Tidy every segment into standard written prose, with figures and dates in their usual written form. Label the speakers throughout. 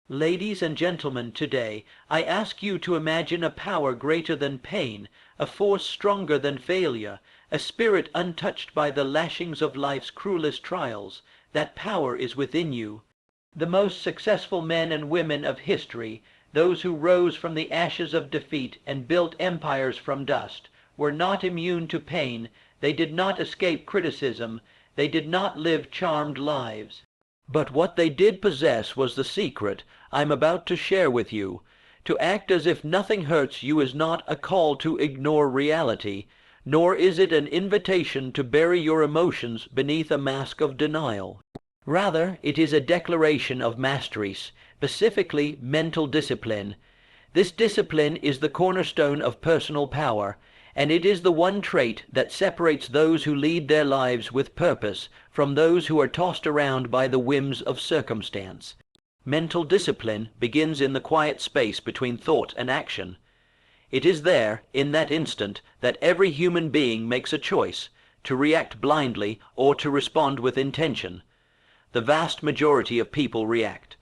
Speaker 1: Ladies and gentlemen, today I ask you to imagine a power greater than pain, a force stronger than failure, a spirit untouched by the lashings of life's cruelest trials. That power is within you. The most successful men and women of history, those who rose from the ashes of defeat and built empires from dust, were not immune to pain. They did not escape criticism. They did not live charmed lives. But what they did possess was the secret I'm about to share with you. To act as if nothing hurts you is not a call to ignore reality, nor is it an invitation to bury your emotions beneath a mask of denial. Rather, it is a declaration of mastery, specifically mental discipline. This discipline is the cornerstone of personal power, and it is the one trait that separates those who lead their lives with purpose from those who are tossed around by the whims of circumstance. Mental discipline begins in the quiet space between thought and action. It is there, in that instant, that every human being makes a choice, to react blindly or to respond with intention. The vast majority of people react.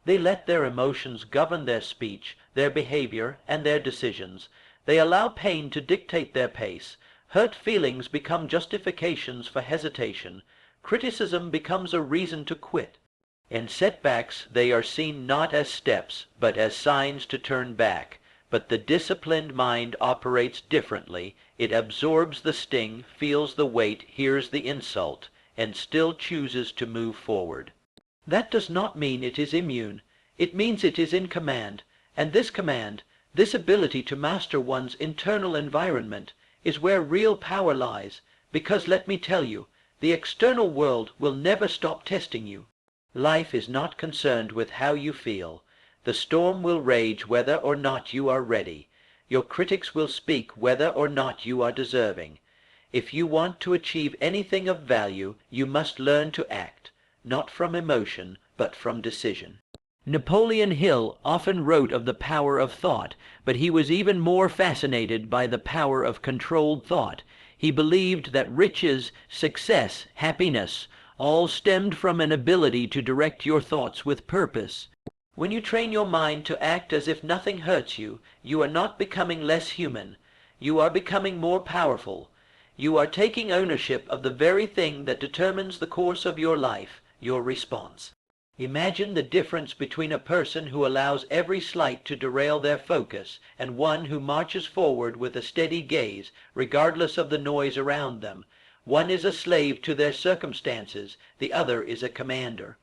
Speaker 1: They let their emotions govern their speech, their behavior, and their decisions. They allow pain to dictate their pace. Hurt feelings become justifications for hesitation. Criticism becomes a reason to quit. In setbacks, they are seen not as steps, but as signs to turn back. But the disciplined mind operates differently. It absorbs the sting, feels the weight, hears the insult, and still chooses to move forward. That does not mean it is immune. It means it is in command, and this command, this ability to master one's internal environment, is where real power lies, because let me tell you, the external world will never stop testing you. Life is not concerned with how you feel. The storm will rage whether or not you are ready. Your critics will speak whether or not you are deserving. If you want to achieve anything of value, you must learn to act, not from emotion, but from decision. Napoleon Hill often wrote of the power of thought, but he was even more fascinated by the power of controlled thought. He believed that riches, success, happiness, all stemmed from an ability to direct your thoughts with purpose. When you train your mind to act as if nothing hurts you, you are not becoming less human. You are becoming more powerful. You are taking ownership of the very thing that determines the course of your life, your response. Imagine the difference between a person who allows every slight to derail their focus and one who marches forward with a steady gaze, regardless of the noise around them. One is a slave to their circumstances, the other is a commander.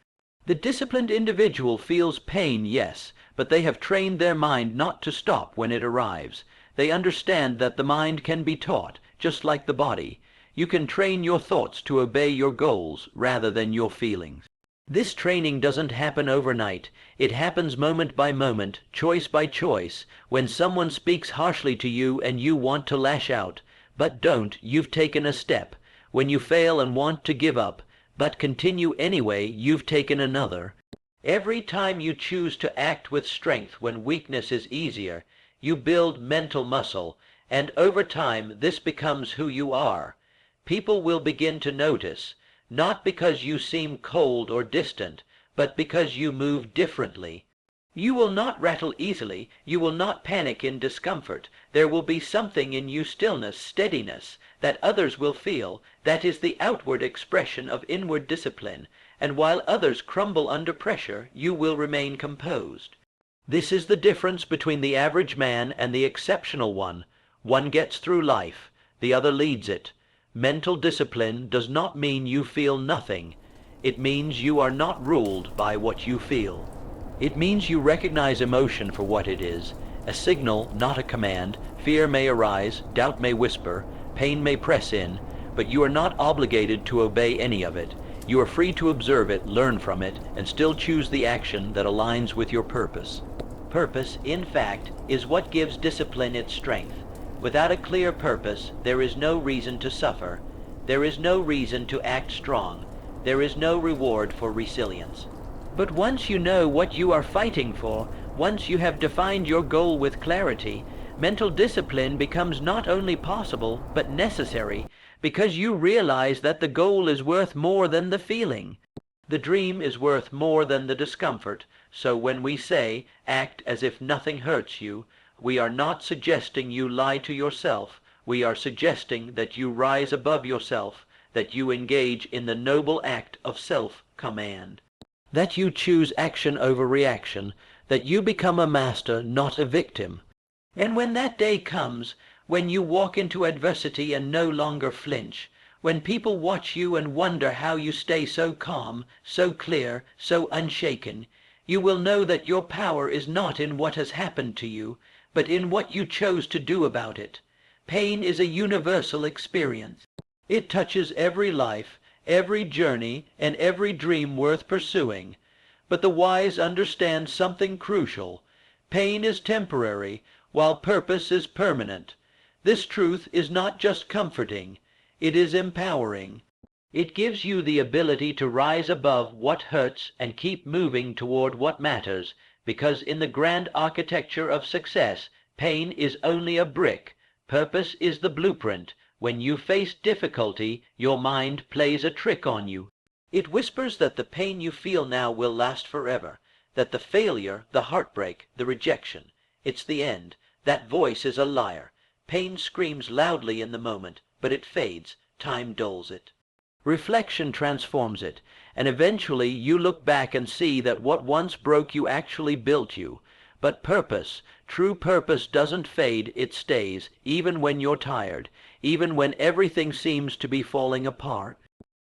Speaker 1: The disciplined individual feels pain, yes, but they have trained their mind not to stop when it arrives. They understand that the mind can be taught, just like the body. You can train your thoughts to obey your goals rather than your feelings. This training doesn't happen overnight. It happens moment by moment, choice by choice. When someone speaks harshly to you and you want to lash out, but don't, you've taken a step. When you fail and want to give up, but continue anyway, you've taken another. Every time you choose to act with strength when weakness is easier, you build mental muscle, and over time this becomes who you are. People will begin to notice, not because you seem cold or distant, but because you move differently. You will not rattle easily. You will not panic in discomfort. There will be something in you, stillness, steadiness, that others will feel. That is the outward expression of inward discipline. And while others crumble under pressure, you will remain composed. This is the difference between the average man and the exceptional one. One gets through life. The other leads it. Mental discipline does not mean you feel nothing. It means you are not ruled by what you feel. It means you recognize emotion for what it is, a signal, not a command. Fear may arise, doubt may whisper, pain may press in, but you are not obligated to obey any of it. You are free to observe it, learn from it, and still choose the action that aligns with your purpose. Purpose, in fact, is what gives discipline its strength. Without a clear purpose, there is no reason to suffer. There is no reason to act strong. There is no reward for resilience. But once you know what you are fighting for, once you have defined your goal with clarity, mental discipline becomes not only possible, but necessary, because you realize that the goal is worth more than the feeling. The dream is worth more than the discomfort. So when we say, act as if nothing hurts you, we are not suggesting you lie to yourself. We are suggesting that you rise above yourself, that you engage in the noble act of self-command, that you choose action over reaction, that you become a master, not a victim. And when that day comes, when you walk into adversity and no longer flinch, when people watch you and wonder how you stay so calm, so clear, so unshaken, you will know that your power is not in what has happened to you, but in what you chose to do about it. Pain is a universal experience. It touches every life, every journey, and every dream worth pursuing. But the wise understand something crucial. Pain is temporary, while purpose is permanent. This truth is not just comforting, it is empowering. It gives you the ability to rise above what hurts and keep moving toward what matters, because in the grand architecture of success, pain is only a brick, purpose is the blueprint. When you face difficulty, your mind plays a trick on you. It whispers that the pain you feel now will last forever, that the failure, the heartbreak, the rejection, it's the end. That voice is a liar. Pain screams loudly in the moment, but it fades. Time dulls it. Reflection transforms it, and eventually you look back and see that what once broke you actually built you. But purpose, true purpose, doesn't fade, it stays, even when you're tired, even when everything seems to be falling apart.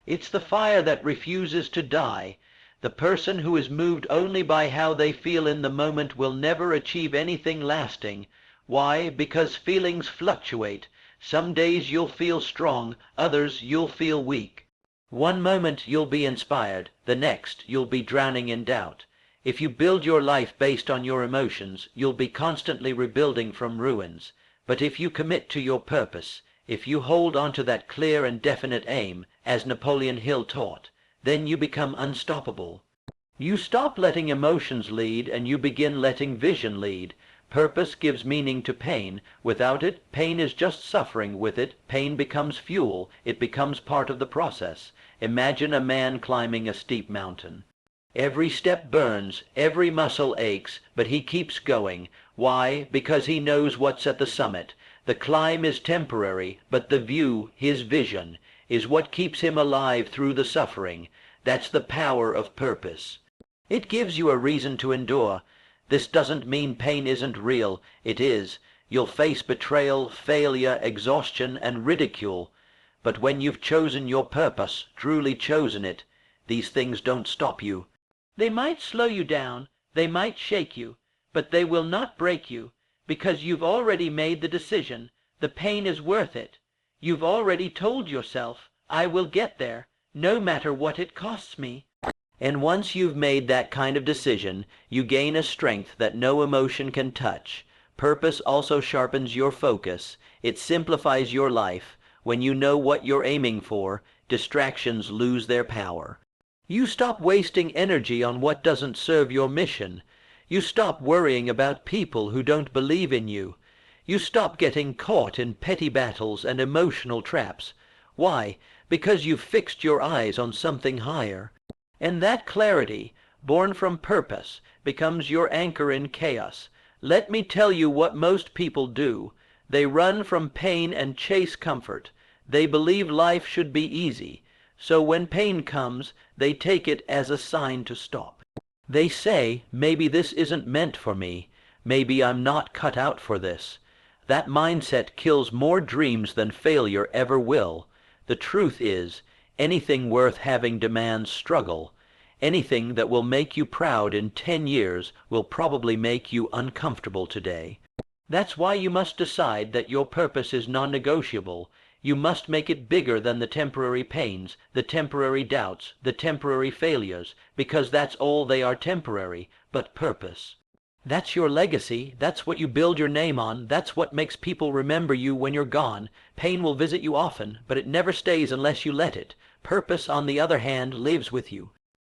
Speaker 1: It's the fire that refuses to die. The person who is moved only by how they feel in the moment will never achieve anything lasting. Why? Because feelings fluctuate. Some days you'll feel strong, others you'll feel weak. One moment you'll be inspired, the next you'll be drowning in doubt. If you build your life based on your emotions, you'll be constantly rebuilding from ruins. But if you commit to your purpose, if you hold on to that clear and definite aim, as Napoleon Hill taught, then you become unstoppable. You stop letting emotions lead and you begin letting vision lead. Purpose gives meaning to pain. Without it, pain is just suffering. With it, pain becomes fuel. It becomes part of the process. Imagine a man climbing a steep mountain. Every step burns, every muscle aches, but he keeps going. Why? Because he knows what's at the summit. The climb is temporary, but the view, his vision, is what keeps him alive through the suffering. That's the power of purpose. It gives you a reason to endure. This doesn't mean pain isn't real. It is. You'll face betrayal, failure, exhaustion, and ridicule. But when you've chosen your purpose, truly chosen it, these things don't stop you. They might slow you down, they might shake you, but they will not break you, because you've already made the decision. The pain is worth it. You've already told yourself, I will get there, no matter what it costs me. And once you've made that kind of decision, you gain a strength that no emotion can touch. Purpose also sharpens your focus. It simplifies your life. When you know what you're aiming for, distractions lose their power. You stop wasting energy on what doesn't serve your mission. You stop worrying about people who don't believe in you. You stop getting caught in petty battles and emotional traps. Why? Because you've fixed your eyes on something higher. And that clarity, born from purpose, becomes your anchor in chaos. Let me tell you what most people do. They run from pain and chase comfort. They believe life should be easy. So when pain comes, they take it as a sign to stop. They say, maybe this isn't meant for me. Maybe I'm not cut out for this. That mindset kills more dreams than failure ever will. The truth is, anything worth having demands struggle. Anything that will make you proud in 10 years will probably make you uncomfortable today. That's why you must decide that your purpose is non-negotiable. You must make it bigger than the temporary pains, the temporary doubts, the temporary failures, because that's all they are, temporary. But purpose, that's your legacy. That's what you build your name on. That's what makes people remember you when you're gone. Pain will visit you often, but it never stays unless you let it. Purpose, on the other hand, lives with you.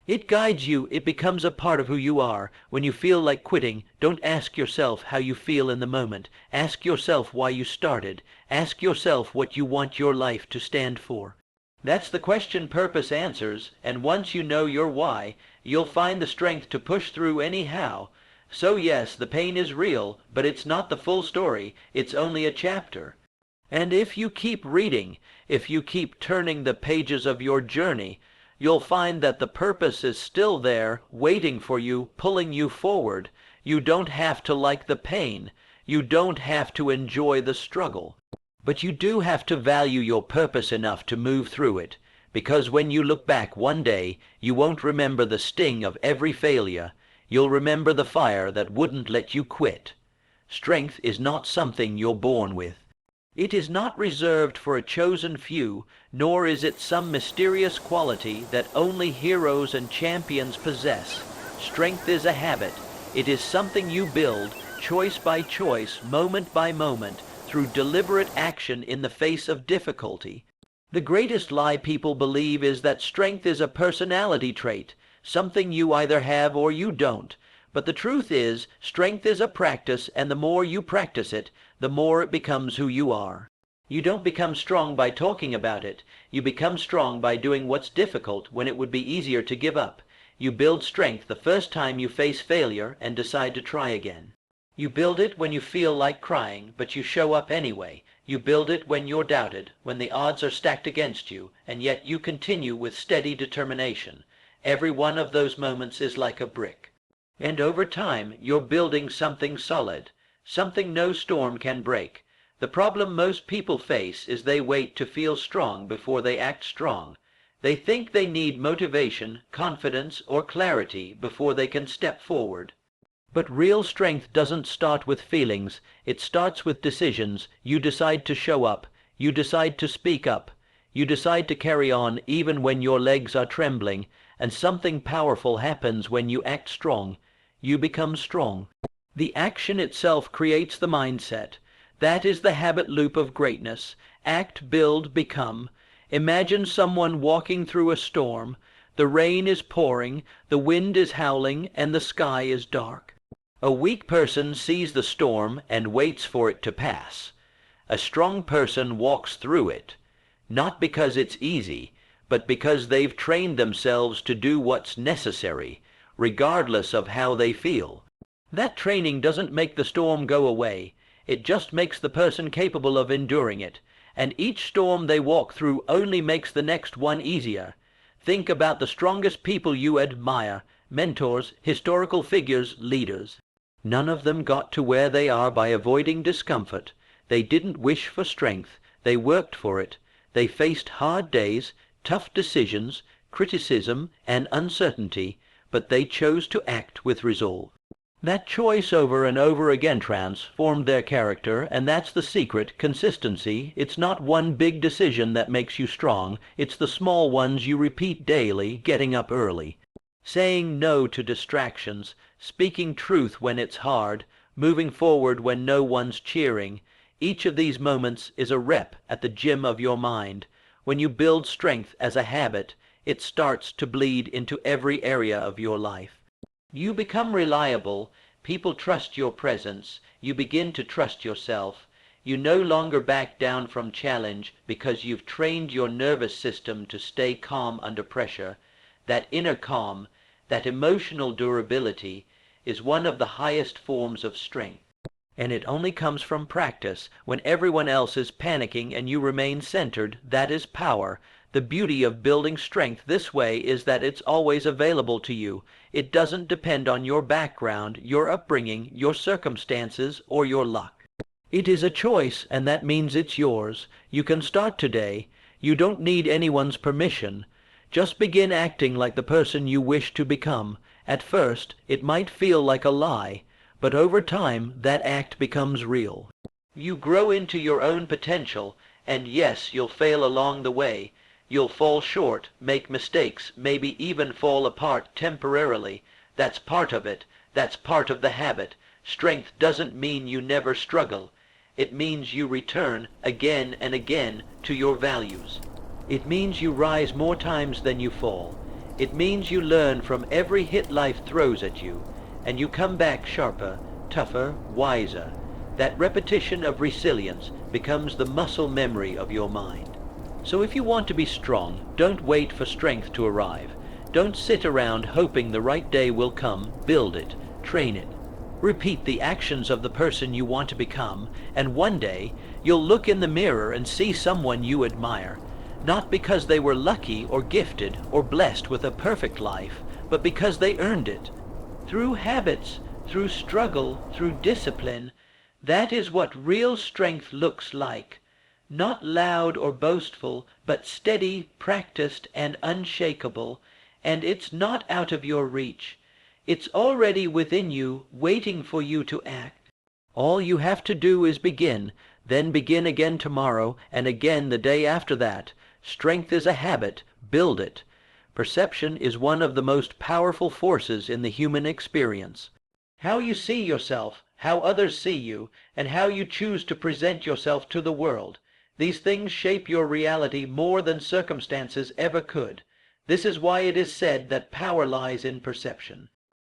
Speaker 1: It guides you. It becomes a part of who you are. When you feel like quitting, don't ask yourself how you feel in the moment. Ask yourself why you started. Ask yourself what you want your life to stand for. That's the question purpose answers, and once you know your why, you'll find the strength to push through anyhow. So yes, the pain is real, but it's not the full story, it's only a chapter. And if you keep reading, if you keep turning the pages of your journey, you'll find that the purpose is still there, waiting for you, pulling you forward. You don't have to like the pain. You don't have to enjoy the struggle. But you do have to value your purpose enough to move through it, because when you look back one day, you won't remember the sting of every failure. You'll remember the fire that wouldn't let you quit. Strength is not something you're born with. It is not reserved for a chosen few, nor is it some mysterious quality that only heroes and champions possess. Strength is a habit. It is something you build, choice by choice, moment by moment, through deliberate action in the face of difficulty. The greatest lie people believe is that strength is a personality trait, something you either have or you don't. But the truth is, strength is a practice, and the more you practice it, the more it becomes who you are. You don't become strong by talking about it. You become strong by doing what's difficult when it would be easier to give up. You build strength the first time you face failure and decide to try again. You build it when you feel like crying, but you show up anyway. You build it when you're doubted, when the odds are stacked against you, and yet you continue with steady determination. Every one of those moments is like a brick. And over time, you're building something solid, something no storm can break. The problem most people face is they wait to feel strong before they act strong. They think they need motivation, confidence, or clarity before they can step forward. But real strength doesn't start with feelings. It starts with decisions. You decide to show up. You decide to speak up. You decide to carry on even when your legs are trembling. And something powerful happens when you act strong. You become strong. The action itself creates the mindset. That is the habit loop of greatness. Act, build, become. Imagine someone walking through a storm. The rain is pouring, the wind is howling, and the sky is dark. A weak person sees the storm and waits for it to pass. A strong person walks through it, not because it's easy, but because they've trained themselves to do what's necessary, regardless of how they feel. That training doesn't make the storm go away. It just makes the person capable of enduring it. And each storm they walk through only makes the next one easier. Think about the strongest people you admire, mentors, historical figures, leaders. None of them got to where they are by avoiding discomfort. They didn't wish for strength. They worked for it. They faced hard days, tough decisions, criticism, and uncertainty, but they chose to act with resolve. That choice over and over again transformed their character, and that's the secret, consistency. It's not one big decision that makes you strong. It's the small ones you repeat daily, getting up early, saying no to distractions, speaking truth when it's hard, moving forward when no one's cheering. Each of these moments is a rep at the gym of your mind. When you build strength as a habit, it starts to bleed into every area of your life. You become reliable. People trust your presence. You begin to trust yourself. You no longer back down from challenge because you've trained your nervous system to stay calm under pressure. That inner calm, that emotional durability, is one of the highest forms of strength. And it only comes from practice. When everyone else is panicking and you remain centered, that is power. The beauty of building strength this way is that it's always available to you. It doesn't depend on your background, your upbringing, your circumstances, or your luck. It is a choice, and that means it's yours. You can start today. You don't need anyone's permission. Just begin acting like the person you wish to become. At first, it might feel like a lie, but over time, that act becomes real. You grow into your own potential, and yes, you'll fail along the way. You'll fall short, make mistakes, maybe even fall apart temporarily. That's part of it. That's part of the habit. Strength doesn't mean you never struggle. It means you return again and again to your values. It means you rise more times than you fall. It means you learn from every hit life throws at you, and you come back sharper, tougher, wiser. That repetition of resilience becomes the muscle memory of your mind. So if you want to be strong, don't wait for strength to arrive. Don't sit around hoping the right day will come. Build it. Train it. Repeat the actions of the person you want to become, and one day you'll look in the mirror and see someone you admire, not because they were lucky or gifted or blessed with a perfect life, but because they earned it. Through habits, through struggle, through discipline. That is what real strength looks like. Not loud or boastful, but steady, practiced, and unshakable. And it's not out of your reach. It's already within you, waiting for you to act. All you have to do is begin, then begin again tomorrow, and again the day after that. Strength is a habit. Build it. Perception is one of the most powerful forces in the human experience. How you see yourself, how others see you, and how you choose to present yourself to the world. These things shape your reality more than circumstances ever could. This is why it is said that power lies in perception.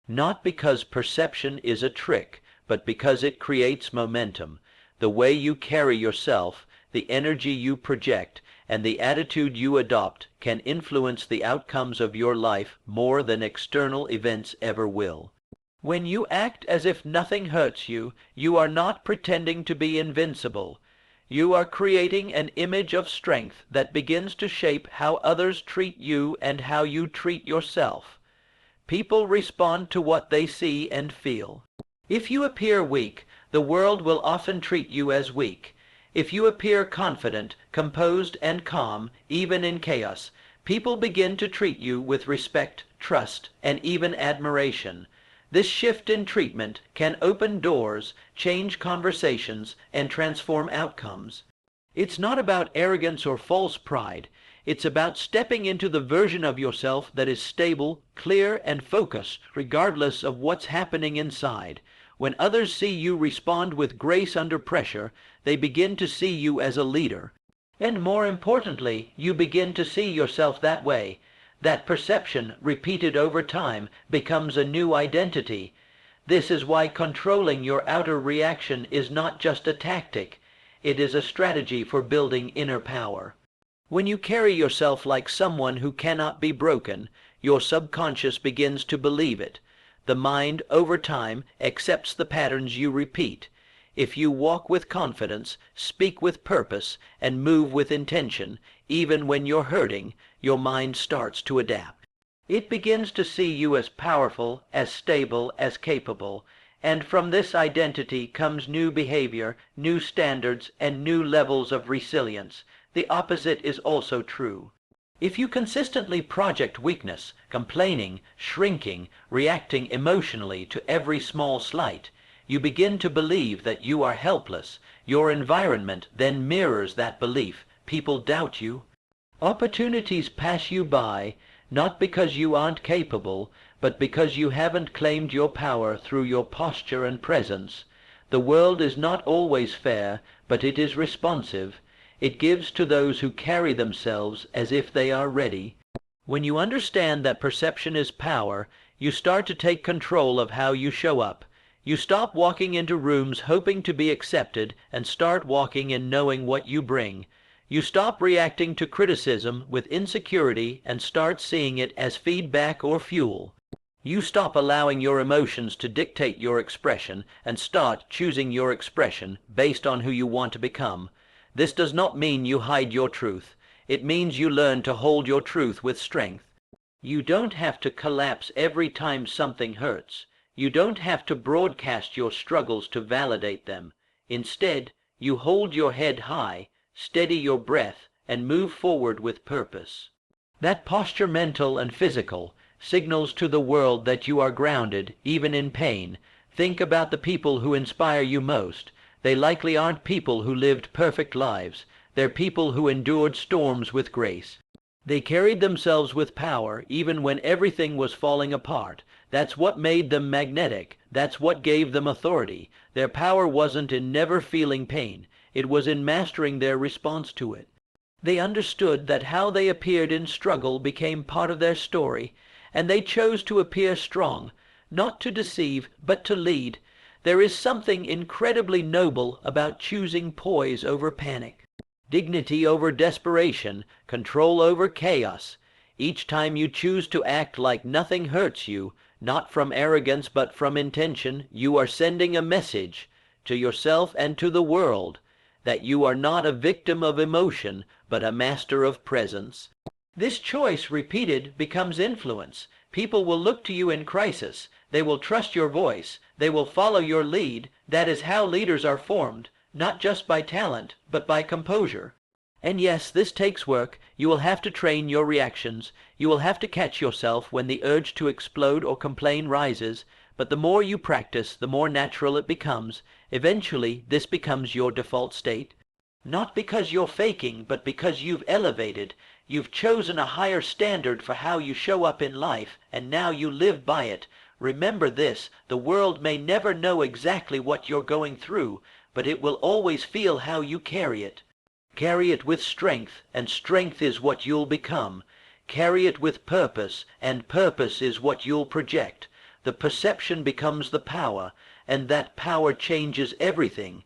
Speaker 1: Not because perception is a trick, but because it creates momentum. The way you carry yourself, the energy you project, and the attitude you adopt can influence the outcomes of your life more than external events ever will. When you act as if nothing hurts you, you are not pretending to be invincible. You are creating an image of strength that begins to shape how others treat you and how you treat yourself. People respond to what they see and feel. If you appear weak, the world will often treat you as weak. If you appear confident, composed, and calm, even in chaos, people begin to treat you with respect, trust, and even admiration. This shift in treatment can open doors, change conversations, and transform outcomes. It's not about arrogance or false pride. It's about stepping into the version of yourself that is stable, clear, and focused, regardless of what's happening inside. When others see you respond with grace under pressure, they begin to see you as a leader. And more importantly, you begin to see yourself that way. That perception, repeated over time, becomes a new identity. This is why controlling your outer reaction is not just a tactic. It is a strategy for building inner power. When you carry yourself like someone who cannot be broken, your subconscious begins to believe it. The mind, over time, accepts the patterns you repeat. If you walk with confidence, speak with purpose, and move with intention, even when you're hurting, your mind starts to adapt. It begins to see you as powerful, as stable, as capable, and from this identity comes new behavior, new standards, and new levels of resilience. The opposite is also true. If you consistently project weakness, complaining, shrinking, reacting emotionally to every small slight, you begin to believe that you are helpless. Your environment then mirrors that belief. People doubt you. Opportunities pass you by, not because you aren't capable, but because you haven't claimed your power through your posture and presence. The world is not always fair, but it is responsive. It gives to those who carry themselves as if they are ready. When you understand that perception is power, you start to take control of how you show up. You stop walking into rooms hoping to be accepted and start walking in knowing what you bring. You stop reacting to criticism with insecurity and start seeing it as feedback or fuel. You stop allowing your emotions to dictate your expression and start choosing your expression based on who you want to become. This does not mean you hide your truth. It means you learn to hold your truth with strength. You don't have to collapse every time something hurts. You don't have to broadcast your struggles to validate them. Instead, you hold your head high, steady your breath, and move forward with purpose. That posture, mental and physical, signals to the world that you are grounded, even in pain. Think about the people who inspire you most. They likely aren't people who lived perfect lives. They're people who endured storms with grace. They carried themselves with power even when everything was falling apart. That's what made them magnetic. That's what gave them authority. Their power wasn't in never feeling pain. It was in mastering their response to it. They understood that how they appeared in struggle became part of their story, and they chose to appear strong, not to deceive, but to lead. There is something incredibly noble about choosing poise over panic, dignity over desperation, control over chaos. Each time you choose to act like nothing hurts you, not from arrogance but from intention, you are sending a message to yourself and to the world that you are not a victim of emotion, but a master of presence. This choice, repeated, becomes influence. People will look to you in crisis. They will trust your voice. They will follow your lead. That is how leaders are formed, not just by talent, but by composure. And yes, this takes work. You will have to train your reactions. You will have to catch yourself when the urge to explode or complain rises. But the more you practice, the more natural it becomes. Eventually, this becomes your default state. Not because you're faking, but because you've elevated. You've chosen a higher standard for how you show up in life, and now you live by it. Remember this, the world may never know exactly what you're going through, but it will always feel how you carry it. Carry it with strength, and strength is what you'll become. Carry it with purpose, and purpose is what you'll project. The perception becomes the power, and that power changes everything.